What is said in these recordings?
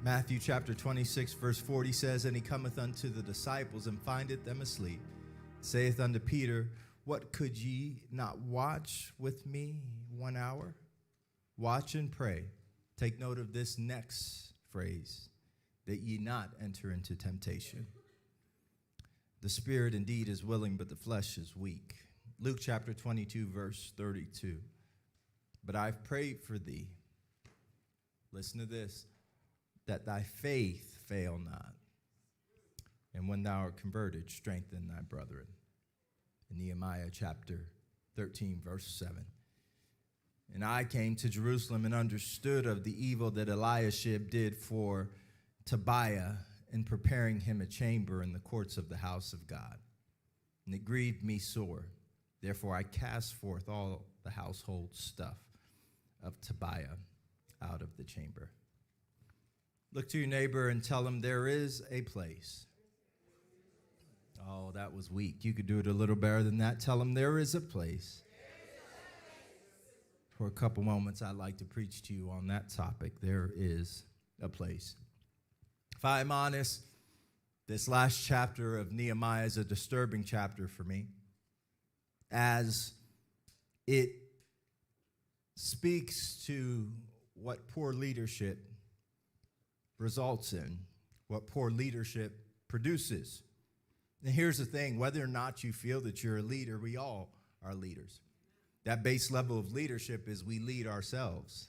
Matthew chapter 26, verse 40 says, And he cometh unto the disciples, and findeth them asleep, saith unto Peter, What, could ye not watch with me 1 hour? Watch and pray. Take note of this next phrase, that ye not enter into temptation. The spirit indeed is willing, but the flesh is weak. Luke chapter 22, verse 32. But I've prayed for thee, listen to this, that thy faith fail not. And when thou art converted, strengthen thy brethren. In Nehemiah chapter 13, verse 7. And I came to Jerusalem and understood of the evil that Eliashib did for Tobiah in preparing him a chamber in the courts of the house of God. And it grieved me sore. Therefore I cast forth all the household stuff of Tobiah out of the chamber. Look to your neighbor and tell him there is a place. Oh, that was weak. You could do it a little better than that. Tell him there is a place. For a couple moments, I'd like to preach to you on that topic. There is a place. If I'm honest, this last chapter of Nehemiah is a disturbing chapter for me, as it speaks to what poor leadership results in, what poor leadership produces. And here's the thing, whether or not you feel that you're a leader, we all are leaders. That base level of leadership is we lead ourselves.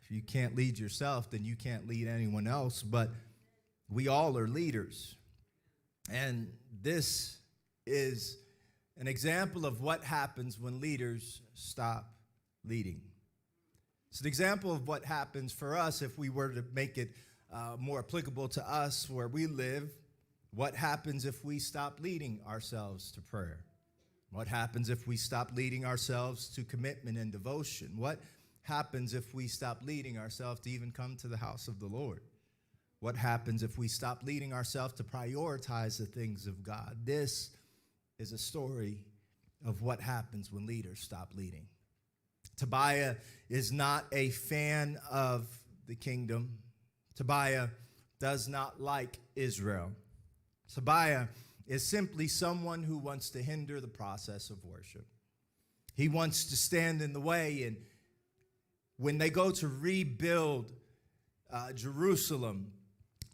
If you can't lead yourself, then you can't lead anyone else, but we all are leaders. And this is an example of what happens when leaders stop leading. It's an example of what happens for us if we were to make it more applicable to us where we live. What happens if we stop leading ourselves to prayer? What happens if we stop leading ourselves to commitment and devotion? What happens if we stop leading ourselves to even come to the house of the Lord? What happens if we stop leading ourselves to prioritize the things of God? This is a story of what happens when leaders stop leading. Tobiah is not a fan of the kingdom. Tobiah does not like Israel. Tobiah is simply someone who wants to hinder the process of worship. He wants to stand in the way, and when they go to rebuild Jerusalem,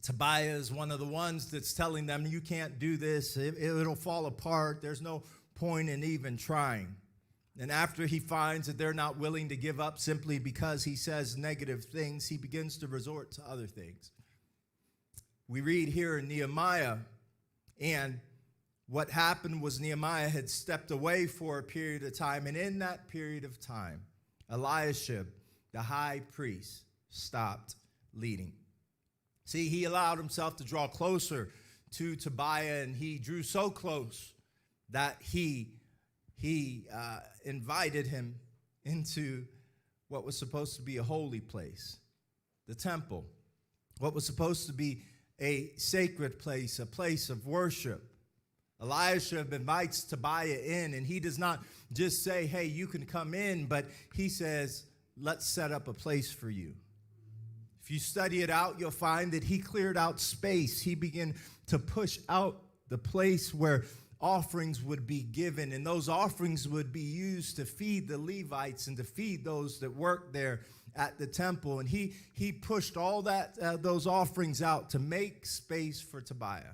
Tobiah is one of the ones that's telling them, you can't do this, it'll fall apart, there's no point in even trying. And after he finds that they're not willing to give up simply because he says negative things, he begins to resort to other things. We read here in Nehemiah, and what happened was Nehemiah had stepped away for a period of time, and in that period of time, Eliashib, the high priest, stopped leading. See, he allowed himself to draw closer to Tobiah, and he drew so close that he invited him into what was supposed to be a holy place, the temple, what was supposed to be a sacred place, a place of worship. Eliashib invites Tobiah in, and he does not just say, hey, you can come in, but he says, let's set up a place for you. If you study it out, you'll find that he cleared out space. He began to push out the place where offerings would be given, and those offerings would be used to feed the Levites and to feed those that worked there at the temple. And he pushed all those offerings out to make space for Tobiah.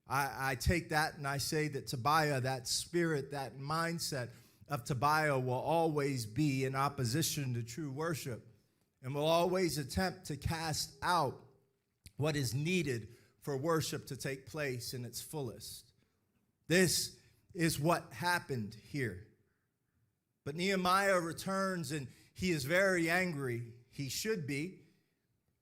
I take that and I say that Tobiah, that spirit, that mindset of Tobiah will always be in opposition to true worship, and will always attempt to cast out what is needed for worship to take place in its fullest. This is what happened here. But Nehemiah returns, and he is very angry. He should be.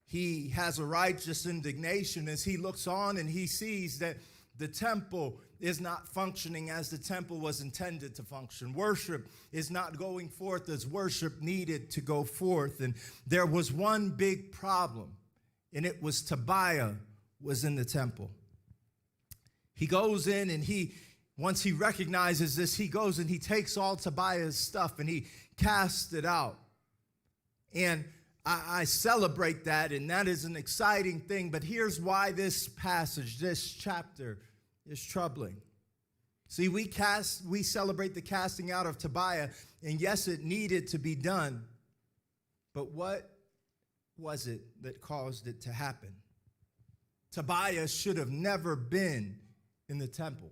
He has a righteous indignation as he looks on and he sees that the temple is not functioning as the temple was intended to function. Worship is not going forth as worship needed to go forth. And there was one big problem, and it was Tobiah was in the temple. He goes in, and once he recognizes this, he goes and he takes all Tobiah's stuff and he casts it out. And I celebrate that, and that is an exciting thing. But here's why this passage, this chapter, is troubling. See, we celebrate the casting out of Tobiah, and yes, it needed to be done. But what was it that caused it to happen? Tobiah should have never been in the temple.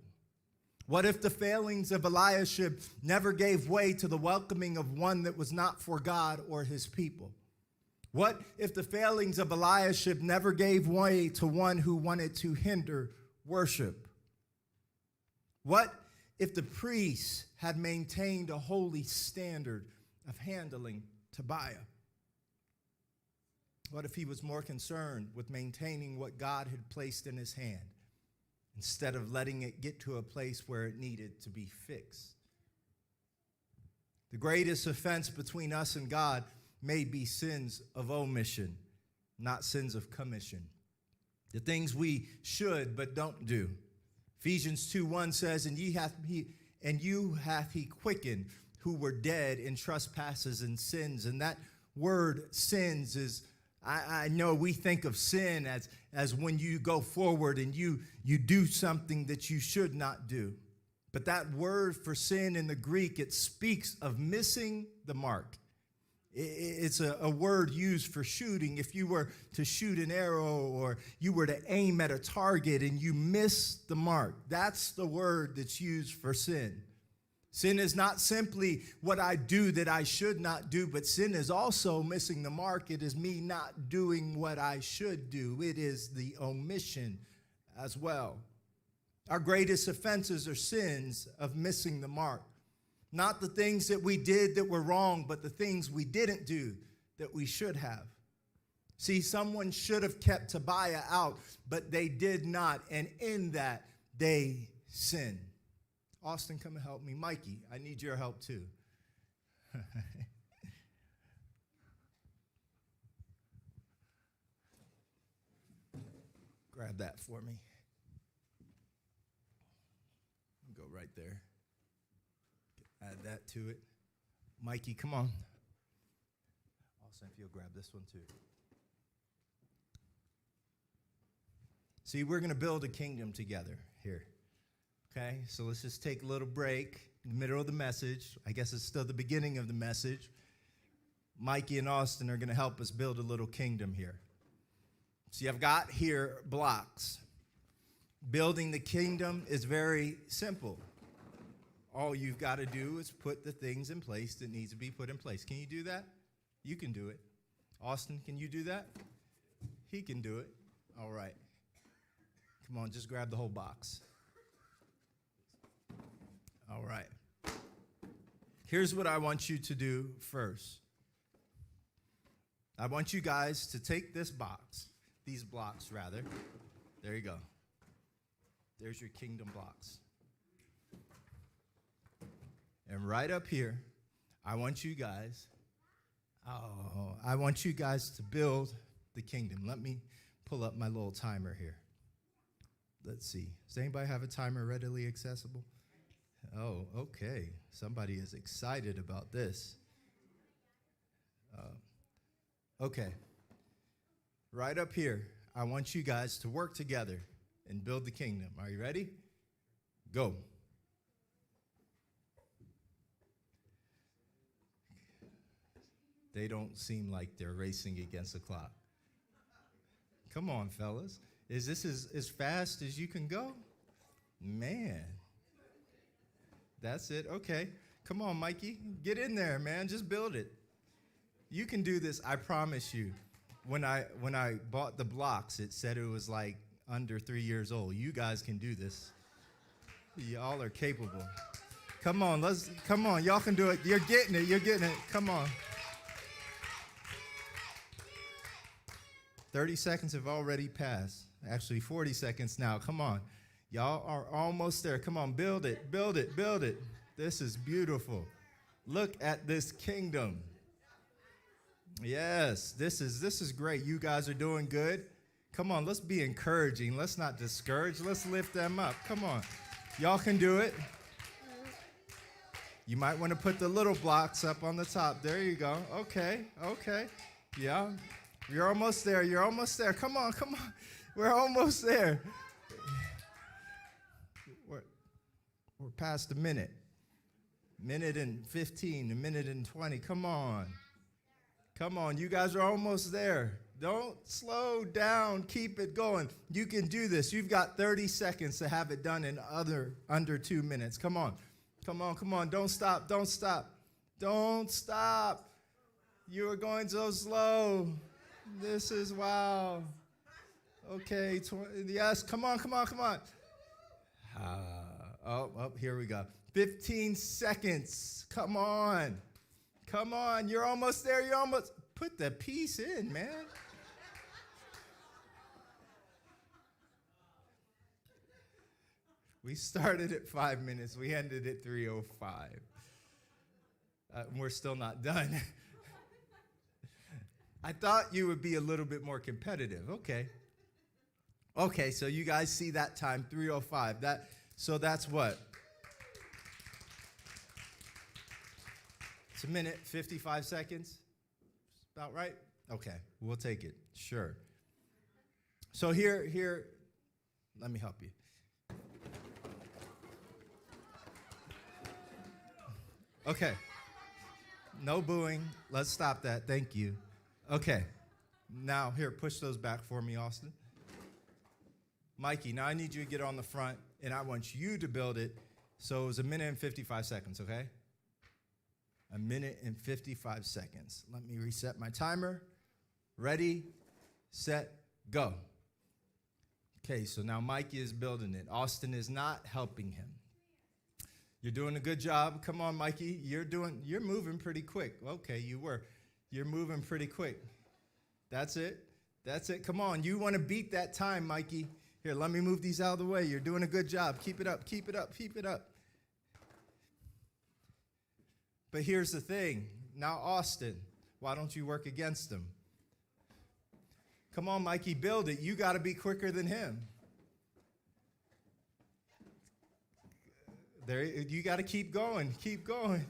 What if the failings of Eliashib never gave way to the welcoming of one that was not for God or his people? What if the failings of Eliashib never gave way to one who wanted to hinder worship? What if the priests had maintained a holy standard of handling Tobiah? What if he was more concerned with maintaining what God had placed in his hand instead of letting it get to a place where it needed to be fixed? The greatest offense between us and God may be sins of omission, not sins of commission. The things we should but don't do. Ephesians 2:1 says, and you hath he quickened who were dead in trespasses and sins. And that word sins is, I know we think of sin as when you go forward and you do something that you should not do. But that word for sin in the Greek, it speaks of missing the mark. It's a word used for shooting. If you were to shoot an arrow or you were to aim at a target and you miss the mark, that's the word that's used for sin. Sin is not simply what I do that I should not do, but sin is also missing the mark. It is me not doing what I should do. It is the omission as well. Our greatest offenses are sins of missing the mark. Not the things that we did that were wrong, but the things we didn't do that we should have. See, someone should have kept Tobiah out, but they did not, and in that, they sinned. Austin, come and help me. Mikey, I need your help too. Grab that for me. Go right there. Add that to it. Mikey, come on. Austin, if you'll grab this one too. See, we're going to build a kingdom together here. Okay, so let's just take a little break in the middle of the message. I guess it's still the beginning of the message. Mikey and Austin are going to help us build a little kingdom here. See, I've got here blocks. Building the kingdom is very simple. All you've got to do is put the things in place that needs to be put in place. Can you do that? You can do it. Austin, can you do that? He can do it. All right. Come on, just grab the whole box. All right. Here's what I want you to do first. I want you guys to take this box, these blocks rather. There you go. There's your kingdom blocks. And right up here, I want you guys to build the kingdom. Let me pull up my little timer here. Let's see. Does anybody have a timer readily accessible? Oh, okay. Somebody is excited about this. Okay. Right up here, I want you guys to work together and build the kingdom. Are you ready? Go. They don't seem like they're racing against the clock. Come on, fellas. Is this as fast as you can go? Man. That's it. Okay. Come on, Mikey. Get in there, man. Just build it. You can do this. I promise you. When I bought the blocks, it said it was like under 3 years old. You guys can do this. Y'all are capable. Come on. Come on. Y'all can do it. You're getting it. You're getting it. Come on. 30 seconds have already passed. Actually, 40 seconds now. Come on. Y'all are almost there. Come on, build it, build it, build it. This is beautiful. Look at this kingdom. Yes, this is great. You guys are doing good. Come on, let's be encouraging. Let's not discourage. Let's lift them up. Come on. Y'all can do it. You might want to put the little blocks up on the top. There you go. Okay, okay. Yeah, you're almost there. You're almost there. Come on, come on. We're almost there. We're past a minute. Minute and 15, a minute and 20. Come on. Come on. You guys are almost there. Don't slow down. Keep it going. You can do this. You've got 30 seconds to have it done in under 2 minutes. Come on. Come on, come on. Don't stop. Don't stop. Don't stop. You are going so slow. This is wow. Okay. Yes. Come on, come on, come on. Here we go. 15 seconds. Come on. Come on. You're almost there. You're almost. Put the piece in, man. We started at 5 minutes. We ended at 3:05. We're still not done. I thought you would be a little bit more competitive. Okay. Okay, so you guys see that time, 3:05. So that's what? It's a minute, 55 seconds. About right? Okay, we'll take it. Sure. So here, let me help you. Okay. No booing. Let's stop that. Thank you. Okay. Now, here, push those back for me, Austin. Mikey, now I need you to get on the front, and I want you to build it. So it was a minute and 55 seconds, okay? A minute and 55 seconds. Let me reset my timer. Ready, set, go. Okay, so now Mikey is building it. Austin is not helping him. You're doing a good job. Come on, Mikey. You're moving pretty quick. Okay, you were. You're moving pretty quick. That's it. That's it. Come on. You want to beat that time, Mikey. Here, let me move these out of the way. You're doing a good job. Keep it up. Keep it up. Keep it up. But here's the thing. Now, Austin, why don't you work against him? Come on, Mikey, build it. You got to be quicker than him. There, you got to keep going. Keep going.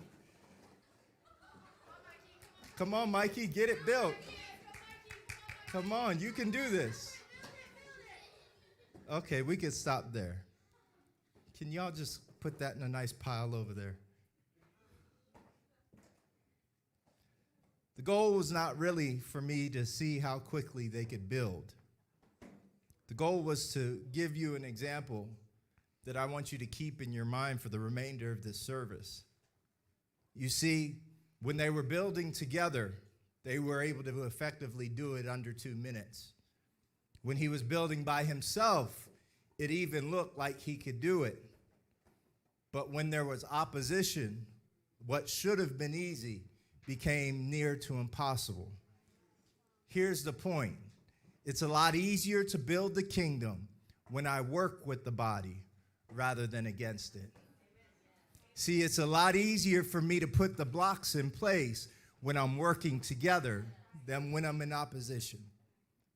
Come on, Mikey, get it built. Come on, you can do this. Okay, we can stop there. Can y'all just put that in a nice pile over there? The goal was not really for me to see how quickly they could build. The goal was to give you an example that I want you to keep in your mind for the remainder of this service. You see, when they were building together, they were able to effectively do it under 2 minutes. When he was building by himself, it even looked like he could do it. But when there was opposition, what should have been easy became near to impossible. Here's the point. It's a lot easier to build the kingdom when I work with the body rather than against it. See, it's a lot easier for me to put the blocks in place when I'm working together than when I'm in opposition.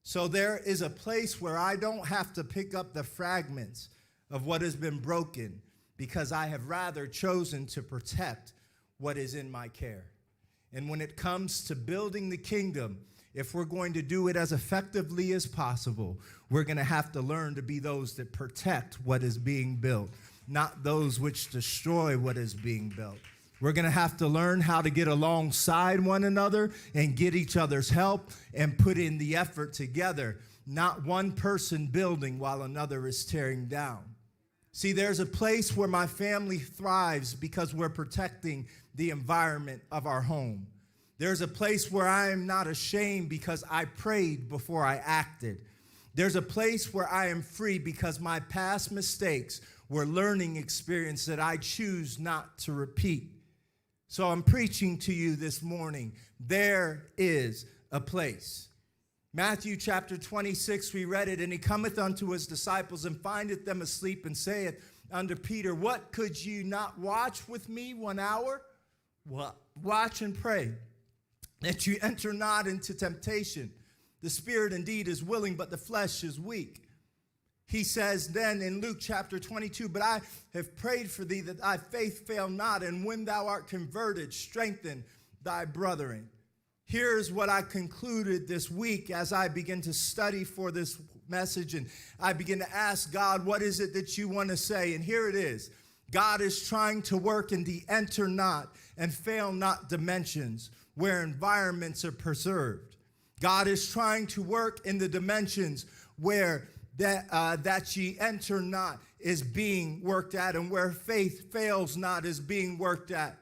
So there is a place where I don't have to pick up the fragments of what has been broken because I have rather chosen to protect what is in my care. And when it comes to building the kingdom, if we're going to do it as effectively as possible, we're going to have to learn to be those that protect what is being built, not those which destroy what is being built. We're going to have to learn how to get alongside one another and get each other's help and put in the effort together, not one person building while another is tearing down. See, there's a place where my family thrives because we're protecting the environment of our home. There's a place where I am not ashamed because I prayed before I acted. There's a place where I am free because my past mistakes were learning experience that I choose not to repeat. So I'm preaching to you this morning. There is a place. Matthew chapter 26, we read it, and he cometh unto his disciples and findeth them asleep and saith unto Peter, what, could you not watch with me 1 hour? What? Watch and pray that you enter not into temptation. The spirit indeed is willing, but the flesh is weak. He says then in Luke chapter 22, but I have prayed for thee that thy faith fail not, and when thou art converted, strengthen thy brethren. Here's what I concluded this week as I begin to study for this message, and I begin to ask God, what is it that you want to say? And here it is. God is trying to work in the enter not and fail not dimensions where environments are preserved. God is trying to work in the dimensions where that ye enter not is being worked at, and where faith fails not is being worked at.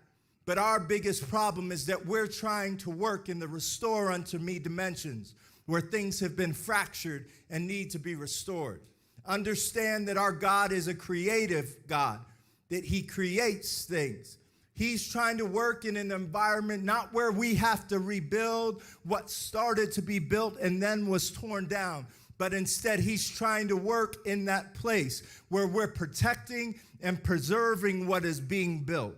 But our biggest problem is that we're trying to work in the restore unto me dimensions where things have been fractured and need to be restored. Understand that our God is a creative God, that he creates things. He's trying to work in an environment not where we have to rebuild what started to be built and then was torn down, but instead he's trying to work in that place where we're protecting and preserving what is being built.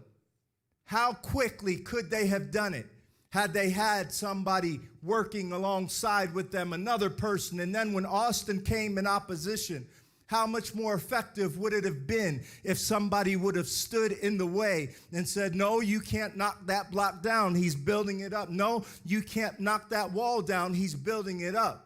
How quickly could they have done it had they had somebody working alongside with them, another person? And then when Austin came in opposition, how much more effective would it have been if somebody would have stood in the way and said, no, you can't knock that block down, he's building it up. No, you can't knock that wall down, he's building it up.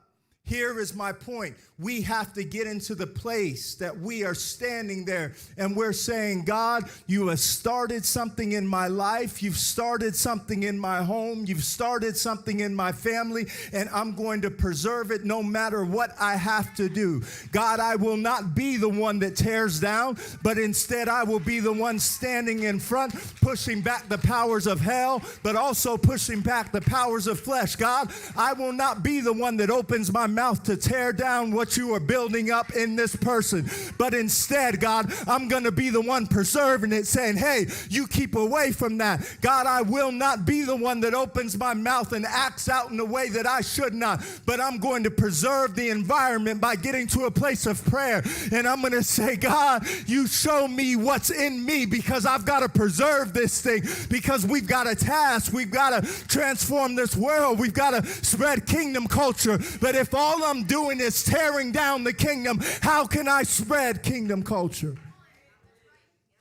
Here is my point. We have to get into the place that we are standing there and we're saying, God, you have started something in my life. You've started something in my home. You've started something in my family, and I'm going to preserve it no matter what I have to do. God, I will not be the one that tears down, but instead I will be the one standing in front, pushing back the powers of hell, but also pushing back the powers of flesh. God, I will not be the one that opens my mouth to tear down what you are building up in this person. But instead, God, I'm going to be the one preserving it, saying, hey, you keep away from that. God, I will not be the one that opens my mouth and acts out in a way that I should not. But I'm going to preserve the environment by getting to a place of prayer. And I'm going to say, God, you show me what's in me, because I've got to preserve this thing, because we've got a task. We've got to transform this world. We've got to spread kingdom culture. But if all I'm doing is tearing down the kingdom, how can I spread kingdom culture?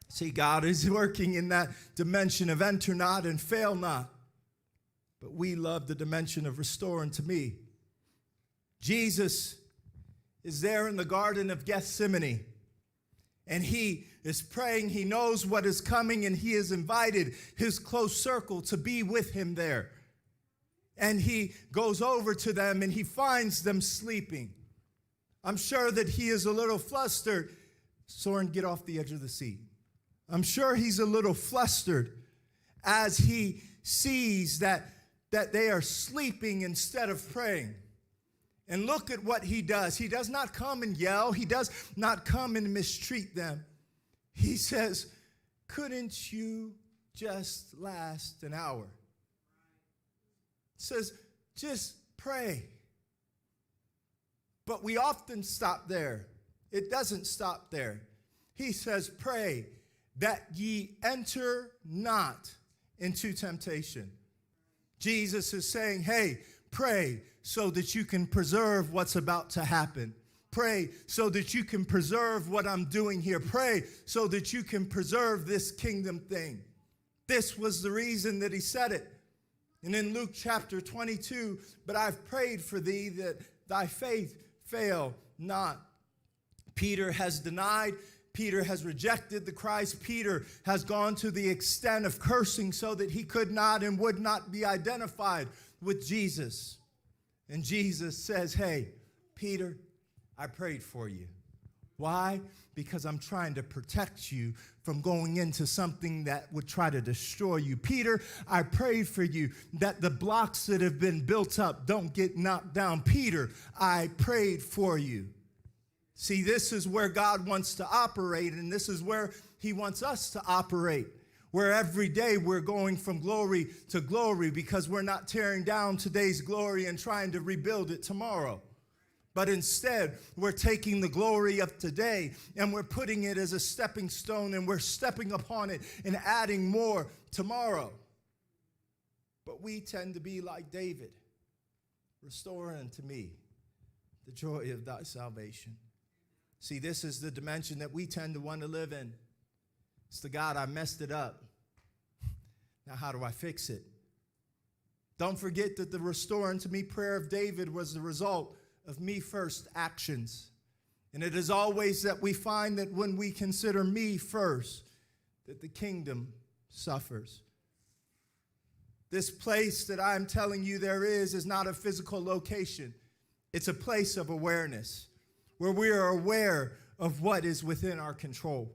See, God is working in that dimension of enter not and fail not. But we love the dimension of restore unto me. Jesus is there in the Garden of Gethsemane, and he is praying. He knows what is coming, and he has invited his close circle to be with him there. And he goes over to them, and he finds them sleeping. I'm sure that he is a little flustered. Soren, get off the edge of the seat. I'm sure he's a little flustered as he sees that they are sleeping instead of praying. And look at what he does. He does not come and yell. He does not come and mistreat them. He says, couldn't you just last an hour? He says, just pray. But we often stop there. It doesn't stop there. He says, pray that ye enter not into temptation. Jesus is saying, hey, pray so that you can preserve what's about to happen. Pray so that you can preserve what I'm doing here. Pray so that you can preserve this kingdom thing. This was the reason that he said it. And in Luke chapter 22, but I've prayed for thee that thy faith fail not. Peter has denied. Peter has rejected the Christ. Peter has gone to the extent of cursing so that he could not and would not be identified with Jesus. And Jesus says, hey, Peter, I prayed for you. Why? Because I'm trying to protect you from going into something that would try to destroy you. Peter, I prayed for you that the blocks that have been built up don't get knocked down. Peter, I prayed for you. See, this is where God wants to operate, and this is where he wants us to operate, where every day we're going from glory to glory, because we're not tearing down today's glory and trying to rebuild it tomorrow. But instead, we're taking the glory of today and we're putting it as a stepping stone, and we're stepping upon it and adding more tomorrow. But we tend to be like David. Restore unto me the joy of thy salvation. See, this is the dimension that we tend to want to live in. It's the God, I messed it up. Now, how do I fix it? Don't forget that the restore unto me prayer of David was the result of me first actions. And it is always that we find that when we consider me first, that the kingdom suffers. This place that I'm telling you there is not a physical location. It's a place of awareness where we are aware of what is within our control.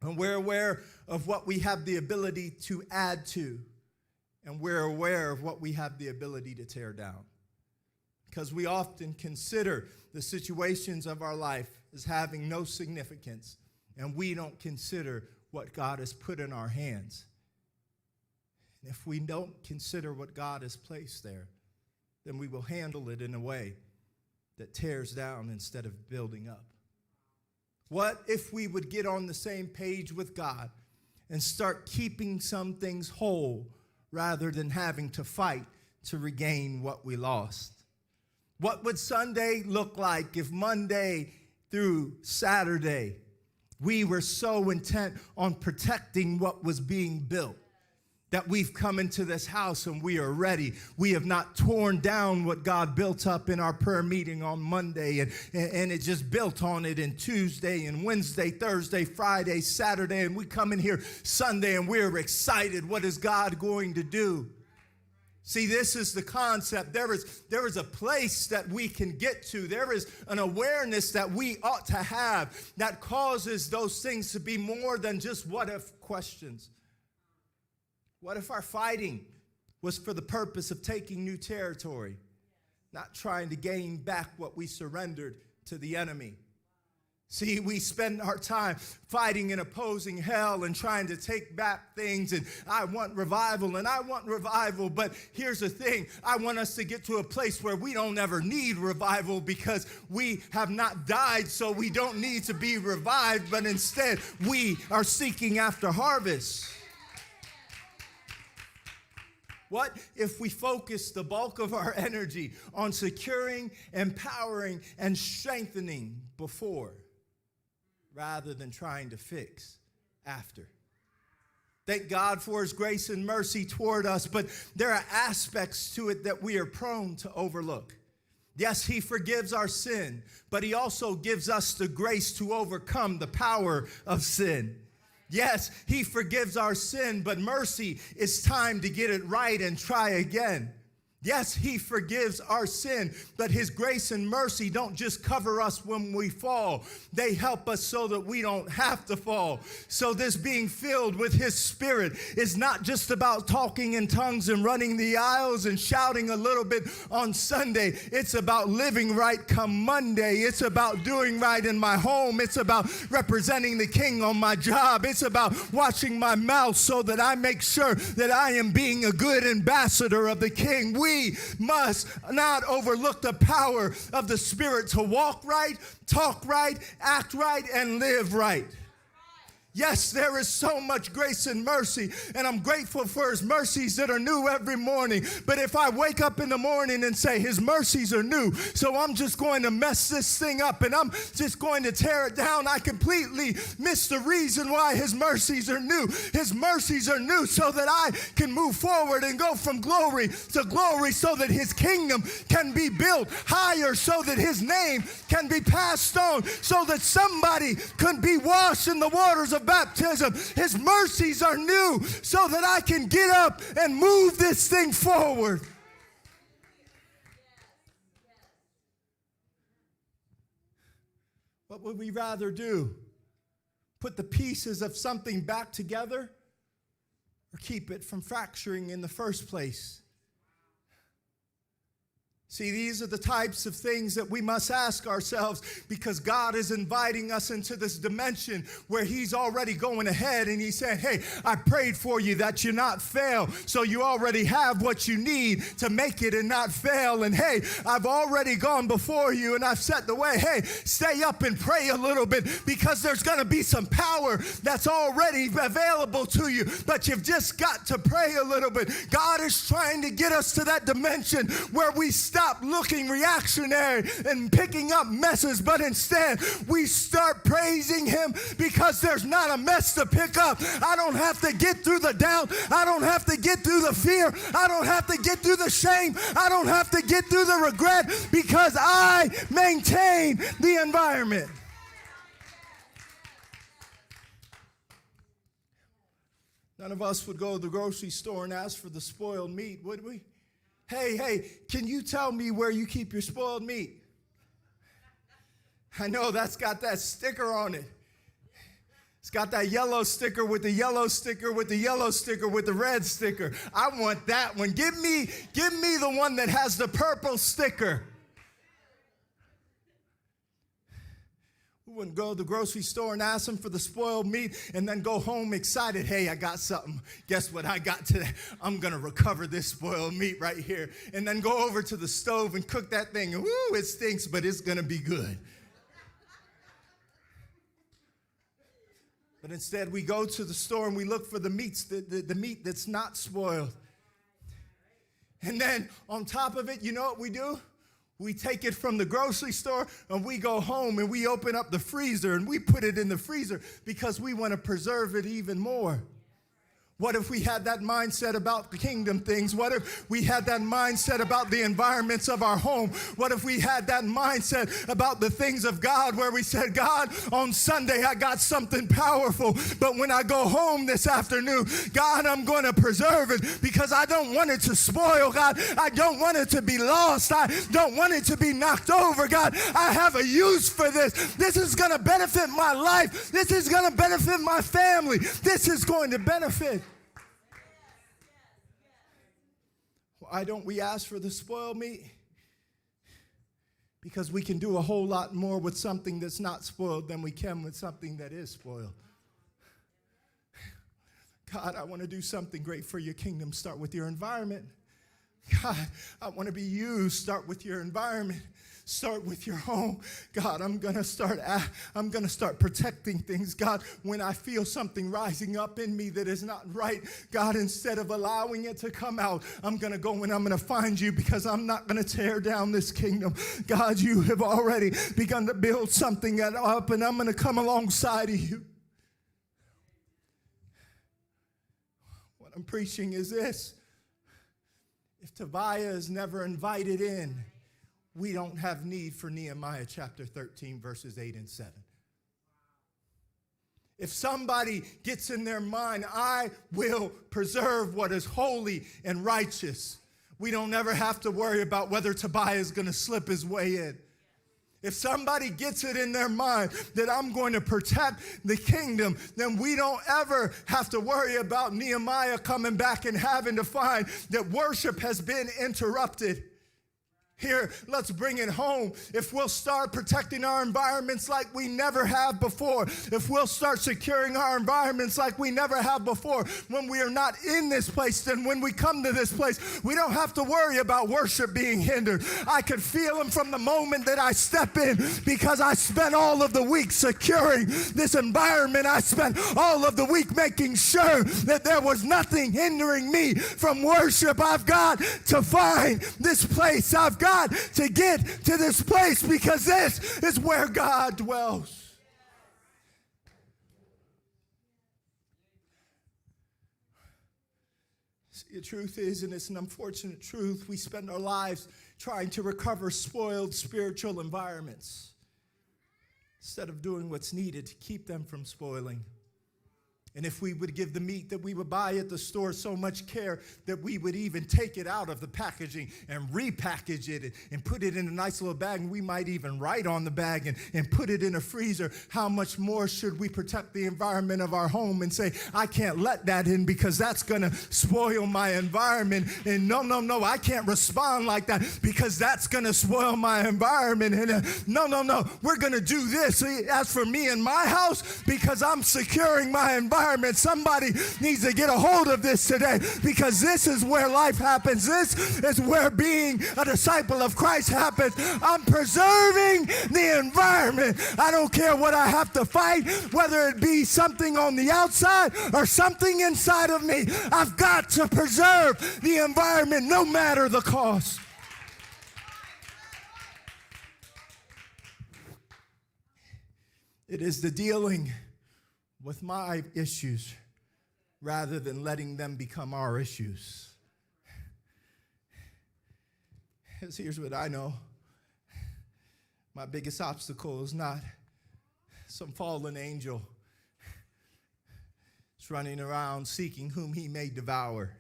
And we're aware of what we have the ability to add to. And we're aware of what we have the ability to tear down. Because we often consider the situations of our life as having no significance. And we don't consider what God has put in our hands. And if we don't consider what God has placed there, then we will handle it in a way that tears down instead of building up. What if we would get on the same page with God and start keeping some things whole rather than having to fight to regain what we lost? What would Sunday look like if Monday through Saturday we were so intent on protecting what was being built that we've come into this house and we are ready? We have not torn down what God built up in our prayer meeting on Monday and it just built on it in Tuesday and Wednesday, Thursday, Friday, Saturday, and we come in here Sunday and we're excited. What is God going to do? See, this is the concept. There is a place that we can get to. There is an awareness that we ought to have that causes those things to be more than just what if questions. What if our fighting was for the purpose of taking new territory, not trying to gain back what we surrendered to the enemy? See, we spend our time fighting and opposing hell and trying to take back things, and I want revival, but here's the thing. I want us to get to a place where we don't ever need revival because we have not died, so we don't need to be revived, but instead we are seeking after harvest. What if we focus the bulk of our energy on securing, empowering, and strengthening before, rather than trying to fix after? Thank God for his grace and mercy toward us, but there are aspects to it that we are prone to overlook. Yes, he forgives our sin, but he also gives us the grace to overcome the power of sin. Yes, he forgives our sin, but mercy is time to get it right and try again. Yes, he forgives our sin, but his grace and mercy don't just cover us when we fall. They help us so that we don't have to fall. So this being filled with his spirit is not just about talking in tongues and running the aisles and shouting a little bit on Sunday. It's about living right come Monday. It's about doing right in my home. It's about representing the king on my job. It's about watching my mouth so that I make sure that I am being a good ambassador of the king. We must not overlook the power of the Spirit to walk right, talk right, act right, and live right. Yes, there is so much grace and mercy, and I'm grateful for his mercies that are new every morning. But if I wake up in the morning and say his mercies are new, so I'm just going to mess this thing up and I'm just going to tear it down, I completely miss the reason why his mercies are new. His mercies are new so that I can move forward and go from glory to glory, so that his kingdom can be built higher, so that his name can be passed on, so that somebody can be washed in the waters of baptism. His mercies are new so that I can get up and move this thing forward. What would we rather do? Put the pieces of something back together, or keep it from fracturing in the first place? See, these are the types of things that we must ask ourselves, because God is inviting us into this dimension where he's already going ahead and he's saying, hey, I prayed for you that you not fail. So you already have what you need to make it and not fail. And hey, I've already gone before you and I've set the way. Hey, stay up and pray a little bit, because there's going to be some power that's already available to you, but you've just got to pray a little bit. God is trying to get us to that dimension where we stop stop looking reactionary and picking up messes, but instead we start praising him because there's not a mess to pick up. I don't have to get through the doubt. I don't have to get through the fear. I don't have to get through the shame. I don't have to get through the regret because I maintain the environment. None of us would go to the grocery store and ask for the spoiled meat, would we? Hey, can you tell me where you keep your spoiled meat? I know that's got that sticker on it. It's got that yellow sticker with the yellow sticker with the yellow sticker with the red sticker. I want that one. Give me the one that has the purple sticker. We wouldn't go to the grocery store and ask them for the spoiled meat and then go home excited. Hey, I got something. Guess what I got today? I'm going to recover this spoiled meat right here. And then go over to the stove and cook that thing. And woo, it stinks, but it's going to be good. But instead, we go to the store and we look for the meat that's not spoiled. And then on top of it, you know what we do? We take it from the grocery store and we go home and we open up the freezer and we put it in the freezer because we want to preserve it even more. What if we had that mindset about the kingdom things? What if we had that mindset about the environments of our home? What if we had that mindset about the things of God where we said, God, on Sunday I got something powerful, but when I go home this afternoon, God, I'm going to preserve it because I don't want it to spoil, God. I don't want it to be lost. I don't want it to be knocked over, God. I have a use for this. This is going to benefit my life. This is going to benefit my family. This is going to benefit. Why don't we ask for the spoiled meat? Because we can do a whole lot more with something that's not spoiled than we can with something that is spoiled. God, I want to do something great for your kingdom. Start with your environment. God, I want to be used. Start with your environment. Start with your home. God, I'm going to start protecting things. God, when I feel something rising up in me that is not right, God, instead of allowing it to come out, I'm going to go and I'm going to find you because I'm not going to tear down this kingdom. God, you have already begun to build something up and I'm going to come alongside of you. What I'm preaching is this. If Tobiah is never invited in, we don't have need for Nehemiah chapter 13, verses 8 and 7. If somebody gets in their mind, I will preserve what is holy and righteous, we don't ever have to worry about whether Tobiah is going to slip his way in. If somebody gets it in their mind that I'm going to protect the kingdom, then we don't ever have to worry about Nehemiah coming back and having to find that worship has been interrupted. Here, let's bring it home. If we'll start protecting our environments like we never have before, if we'll start securing our environments like we never have before, when we are not in this place, then when we come to this place, we don't have to worry about worship being hindered. I could feel him from the moment that I step in because I spent all of the week securing this environment. I spent all of the week making sure that there was nothing hindering me from worship. I've got to find this place. I've got to get to this place because this is where God dwells. See, the truth is, and it's an unfortunate truth, we spend our lives trying to recover spoiled spiritual environments instead of doing what's needed to keep them from spoiling. And if we would give the meat that we would buy at the store so much care that we would even take it out of the packaging and repackage it and put it in a nice little bag, and we might even write on the bag and put it in a freezer, how much more should we protect the environment of our home and say, I can't let that in because that's going to spoil my environment. And no, I can't respond like that because that's going to spoil my environment. And no, we're going to do this. As for me and my house, because I'm securing my environment. Somebody needs to get a hold of this today because this is where life happens. This is where being a disciple of Christ happens. I'm preserving the environment. I don't care what I have to fight, whether it be something on the outside or something inside of me. I've got to preserve the environment no matter the cost. It is the dealing with my issues rather than letting them become our issues. Because here's what I know. My biggest obstacle is not some fallen angel. It's running around seeking whom he may devour.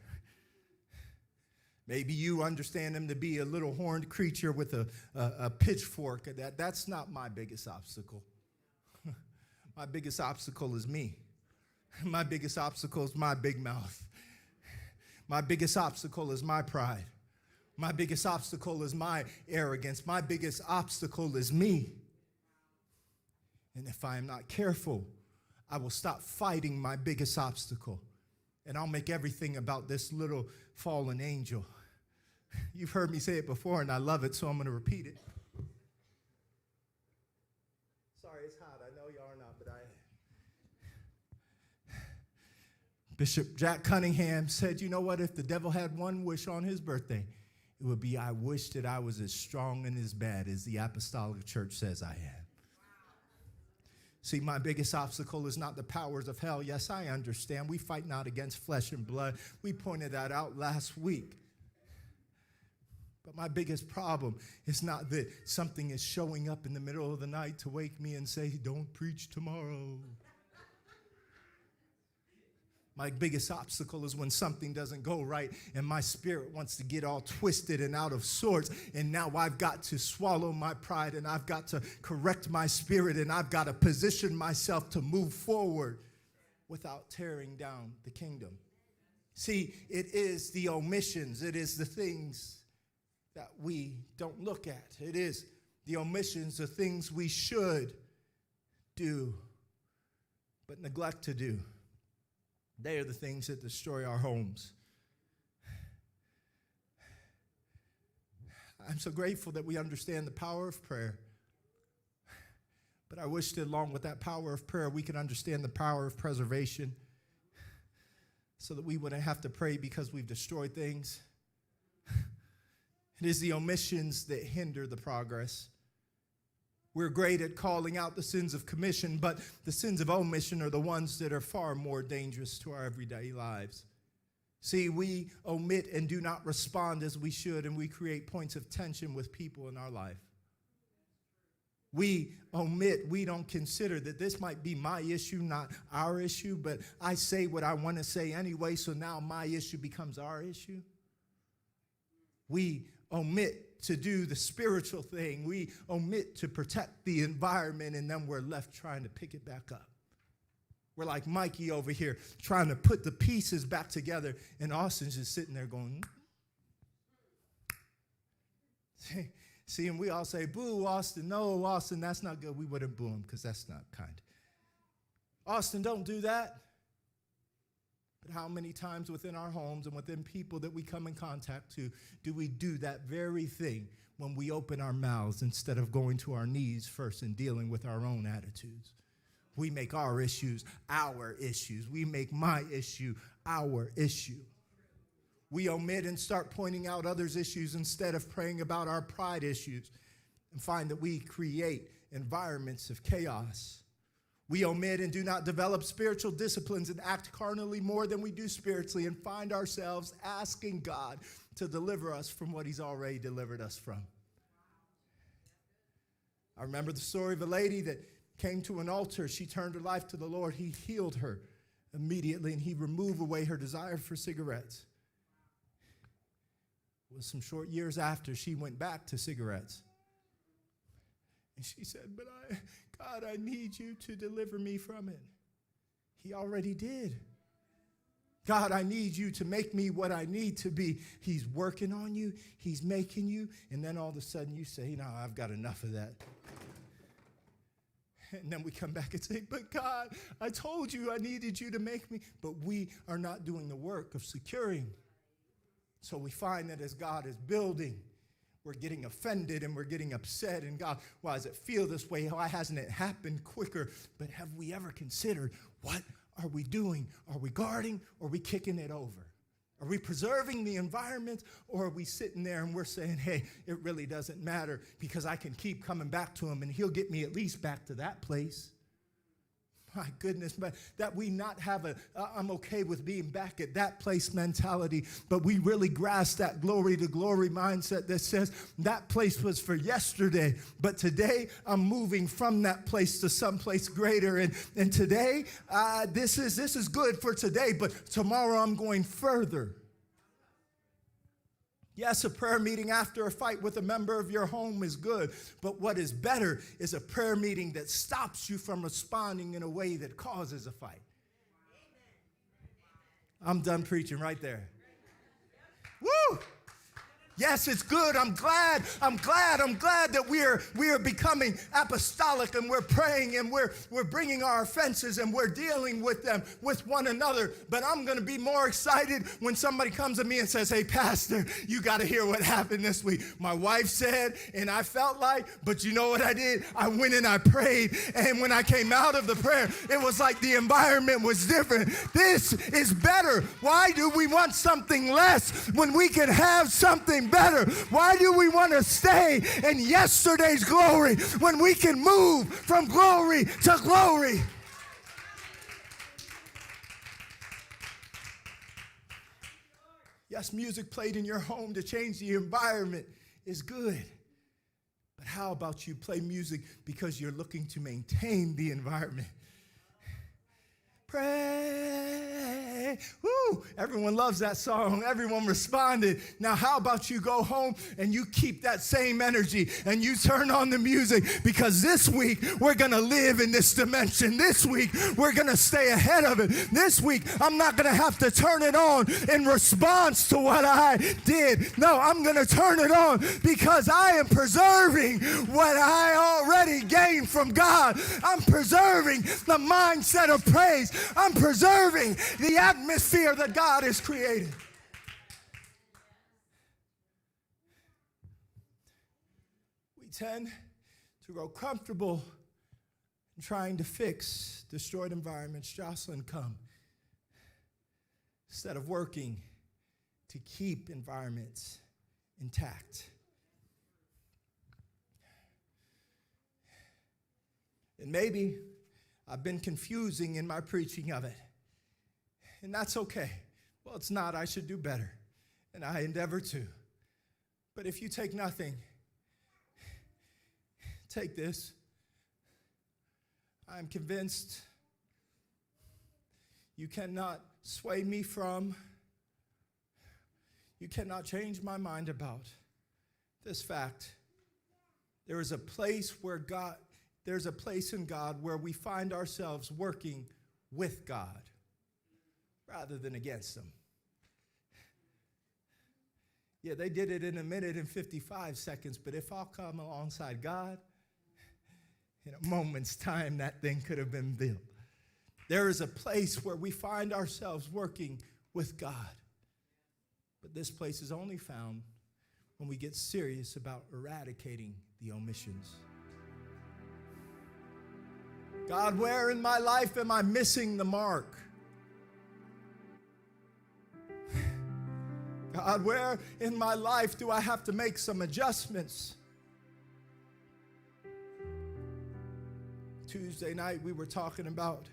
Maybe you understand him to be a little horned creature with a pitchfork. That's not my biggest obstacle. My biggest obstacle is me. My biggest obstacle is my big mouth. My biggest obstacle is my pride. My biggest obstacle is my arrogance. My biggest obstacle is me. And if I am not careful, I will stop fighting my biggest obstacle. And I'll make everything about this little fallen angel. You've heard me say it before, and I love it, so I'm going to repeat it. Sorry, it's hot. I know y'all are not, but Bishop Jack Cunningham said, you know what? If the devil had one wish on his birthday, it would be, I wish that I was as strong and as bad as the apostolic church says I am. See, my biggest obstacle is not the powers of hell. Yes, I understand. We fight not against flesh and blood. We pointed that out last week. But my biggest problem is not that something is showing up in the middle of the night to wake me and say, don't preach tomorrow. My biggest obstacle is when something doesn't go right and my spirit wants to get all twisted and out of sorts. And now I've got to swallow my pride and I've got to correct my spirit and I've got to position myself to move forward without tearing down the kingdom. See, it is the omissions. It is the things that we don't look at. It is the omissions, the things we should do but neglect to do. They are the things that destroy our homes. I'm so grateful that we understand the power of prayer. But I wish that along with that power of prayer, we could understand the power of preservation so that we wouldn't have to pray because we've destroyed things. It is the omissions that hinder the progress. We're great at calling out the sins of commission, but the sins of omission are the ones that are far more dangerous to our everyday lives. See, we omit and do not respond as we should, and we create points of tension with people in our life. We omit, we don't consider that this might be my issue, not our issue, but I say what I want to say anyway, so now my issue becomes our issue. We omit to do the spiritual thing. We omit to protect the environment, and then we're left trying to pick it back up. We're like Mikey over here trying to put the pieces back together, and Austin's just sitting there going, see, and we all say, boo, Austin, no, Austin, that's not good. We wouldn't boo him because that's not kind. Austin, don't do that. But how many times within our homes and within people that we come in contact to do we do that very thing when we open our mouths instead of going to our knees first and dealing with our own attitudes? We make our issues our issues. We make my issue our issue. We omit and start pointing out others' issues instead of praying about our pride issues and find that we create environments of chaos. We omit and do not develop spiritual disciplines and act carnally more than we do spiritually and find ourselves asking God to deliver us from what he's already delivered us from. I remember the story of a lady that came to an altar. She turned her life to the Lord. He healed her immediately, and he removed away her desire for cigarettes. It was some short years after she went back to cigarettes. And she said, but God, I need you to deliver me from it. He already did. God, I need you to make me what I need to be. He's working on you. He's making you. And then all of a sudden you say, no, I've got enough of that. And then we come back and say, but God, I told you I needed you to make me. But we are not doing the work of securing. So we find that as God is building, we're getting offended and we're getting upset. And God, why does it feel this way? Why hasn't it happened quicker? But have we ever considered, what are we doing? Are we guarding or are we kicking it over? Are we preserving the environment, or are we sitting there and we're saying, hey, it really doesn't matter because I can keep coming back to him and he'll get me at least back to that place? My goodness, but that we not have I'm okay with being back at that place mentality, but we really grasp that glory to glory mindset that says that place was for yesterday, but today I'm moving from that place to someplace greater. And today, this is good for today, but tomorrow I'm going further. Yes, a prayer meeting after a fight with a member of your home is good, but what is better is a prayer meeting that stops you from responding in a way that causes a fight. I'm done preaching right there. Woo! Yes, it's good. I'm glad that we are becoming apostolic, and we're praying, and we're bringing our offenses, and we're dealing with them with one another. But I'm going to be more excited when somebody comes to me and says, hey, Pastor, you got to hear what happened this week. My wife said, and I felt like, but you know what I did? I went and I prayed, and when I came out of the prayer, it was like the environment was different. This is better. Why do we want something less when we can have something better? Why do we want to stay in yesterday's glory when we can move from glory to glory? Yes, music played in your home to change the environment is good. But how about you play music because you're looking to maintain the environment? Pray. Woo! Everyone loves that song. Everyone responded. Now, how about you go home and you keep that same energy and you turn on the music, because this week we're going to live in this dimension. This week we're going to stay ahead of it. This week I'm not going to have to turn it on in response to what I did. No, I'm going to turn it on because I am preserving what I already gained from God. I'm preserving the mindset of praise. I'm preserving the atmosphere that God has created. We tend to grow comfortable in trying to fix destroyed environments. Jocelyn, come. Instead of working to keep environments intact. And maybe I've been confusing in my preaching of it. And that's okay. Well, it's not. I should do better. And I endeavor to. But if you take nothing, take this. I'm convinced you cannot sway me from, you cannot change my mind about this fact. There is a place where there's a place in God where we find ourselves working with God rather than against Him. Yeah, they did it in 1 minute and 55 seconds, but if I'll come alongside God, in a moment's time, that thing could have been built. There is a place where we find ourselves working with God. But this place is only found when we get serious about eradicating the omissions. God, where in my life am I missing the mark? God, where in my life do I have to make some adjustments? Tuesday night we were talking about,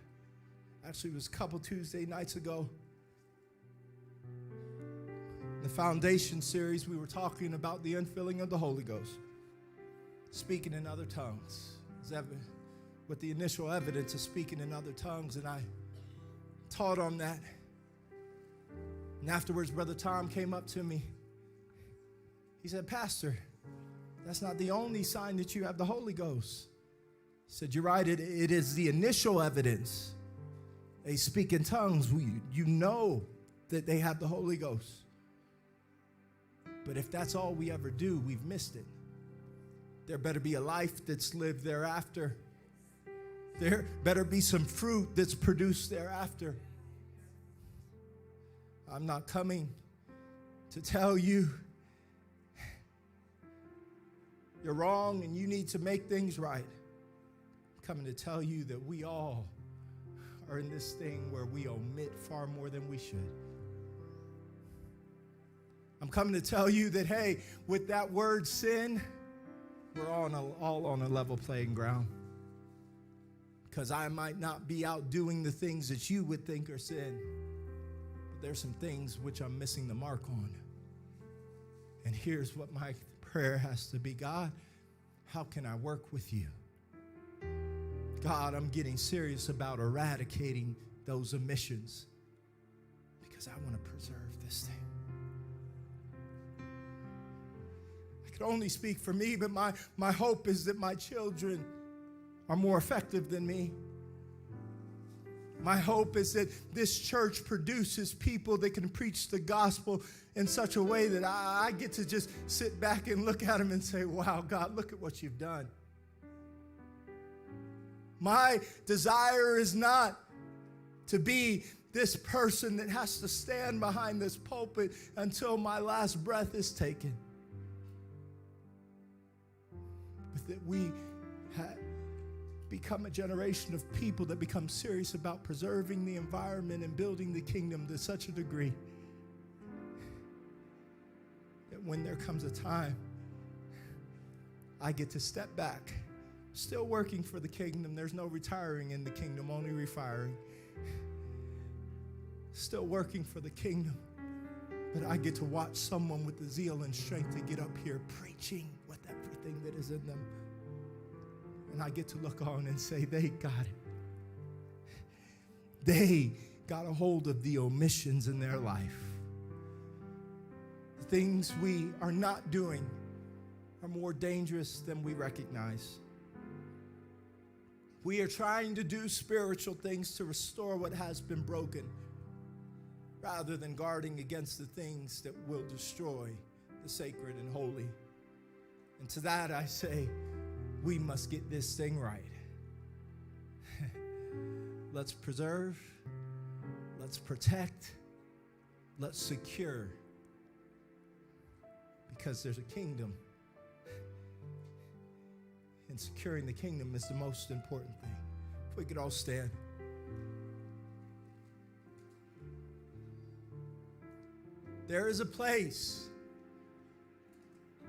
actually it was a couple Tuesday nights ago, the foundation series, we were talking about the infilling of the Holy Ghost, speaking in other tongues. With the initial evidence of speaking in other tongues, and I taught on that. And afterwards, Brother Tom came up to me. He said, Pastor, that's not the only sign that you have the Holy Ghost. He said, you're right, it is the initial evidence. They speak in tongues. You know that they have the Holy Ghost. But if that's all we ever do, we've missed it. There better be a life that's lived thereafter. There better be some fruit that's produced thereafter. I'm not coming to tell you you're wrong and you need to make things right. I'm coming to tell you that we all are in this thing where we omit far more than we should. I'm coming to tell you that, hey, with that word sin, we're all on a level playing ground. because I might not be out doing the things that you would think are sin. But there's some things which I'm missing the mark on. And here's what my prayer has to be. God, how can I work with you? God, I'm getting serious about eradicating those omissions because I want to preserve this thing. I can only speak for me, but my hope is that my children are more effective than me. My hope is that this church produces people that can preach the gospel in such a way that I get to just sit back and look at them and say, wow, God, look at what you've done. My desire is not to be this person that has to stand behind this pulpit until my last breath is taken. But that we become a generation of people that become serious about preserving the environment and building the kingdom to such a degree that when there comes a time, I get to step back, still working for the kingdom. There's no retiring in the kingdom, only refiring. Still working for the kingdom, but I get to watch someone with the zeal and strength to get up here preaching with everything that is in them. And I get to look on and say, they got it. They got a hold of the omissions in their life. The things we are not doing are more dangerous than we recognize. We are trying to do spiritual things to restore what has been broken, rather than guarding against the things that will destroy the sacred and holy. And to that I say, we must get this thing right. Let's preserve, let's protect, let's secure, because there's a kingdom. And securing the kingdom is the most important thing. If we could all stand. There is a place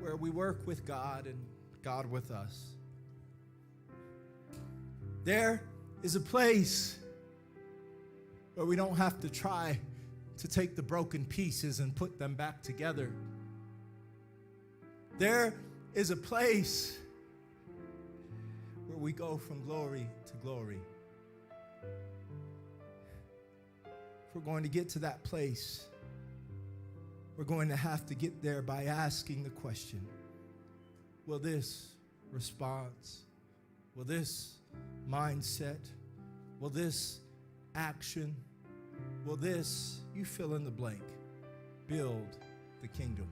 where we work with God and God with us. There is a place where we don't have to try to take the broken pieces and put them back together. There is a place where we go from glory to glory. If we're going to get to that place, we're going to have to get there by asking the question, will this response, will this mindset, will this action, will this, you fill in the blank, build the kingdom?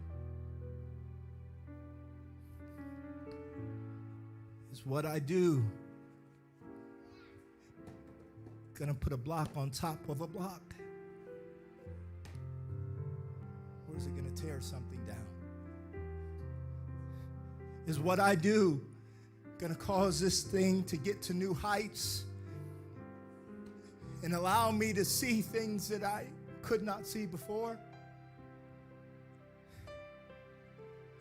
Is what I do going to put a block on top of a block? Or is it going to tear something down? Is what I do going to cause this thing to get to new heights and allow me to see things that I could not see before?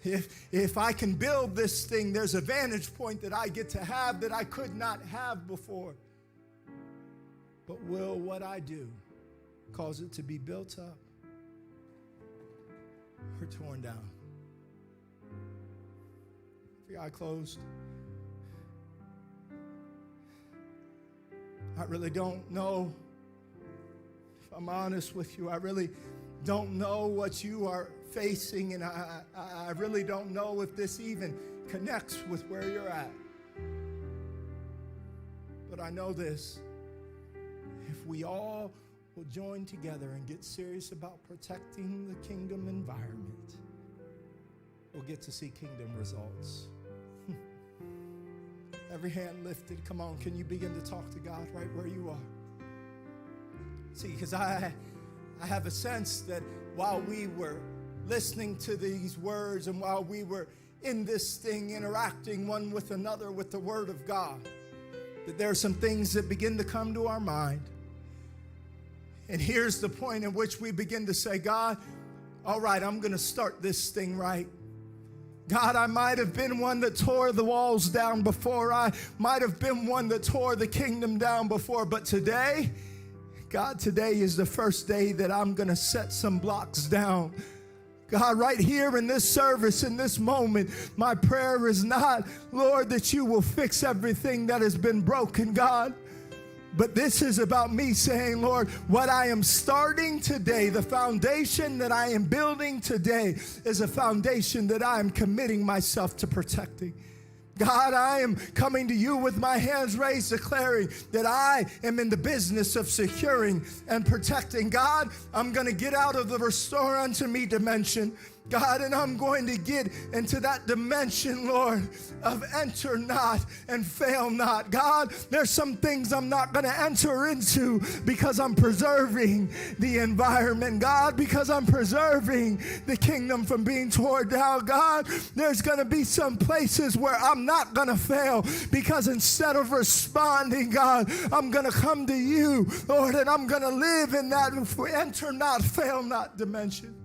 If I can build this thing, there's a vantage point that I get to have that I could not have before. But will what I do cause it to be built up or torn down? With your eye closed, I really don't know. If I'm honest with you, I really don't know what you are facing, and I really don't know if this even connects with where you're at. But I know this: if we all will join together and get serious about protecting the kingdom environment, we'll get to see kingdom results. Every hand lifted. Come on, can you begin to talk to God right where you are? See, because I have a sense that while we were listening to these words and while we were in this thing, interacting one with another with the Word of God, that there are some things that begin to come to our mind. And here's the point in which we begin to say, God, all right, I'm going to start this thing right. God, I might have been one that tore the walls down before. I might have been one that tore the kingdom down before. But today, God, today is the first day that I'm going to set some blocks down. God, right here in this service, in this moment, my prayer is not, Lord, that you will fix everything that has been broken, God. But this is about me saying, Lord, what I am starting today, the foundation that I am building today is a foundation that I am committing myself to protecting. God, I am coming to you with my hands raised, declaring that I am in the business of securing and protecting. God, I'm going to get out of the restore unto me dimension, God, and I'm going to get into that dimension, Lord, of enter not and fail not. God, there's some things I'm not going to enter into because I'm preserving the environment. God, because I'm preserving the kingdom from being torn down. God, there's going to be some places where I'm not going to fail because instead of responding, God, I'm going to come to you, Lord, and I'm going to live in that enter not, fail not dimension.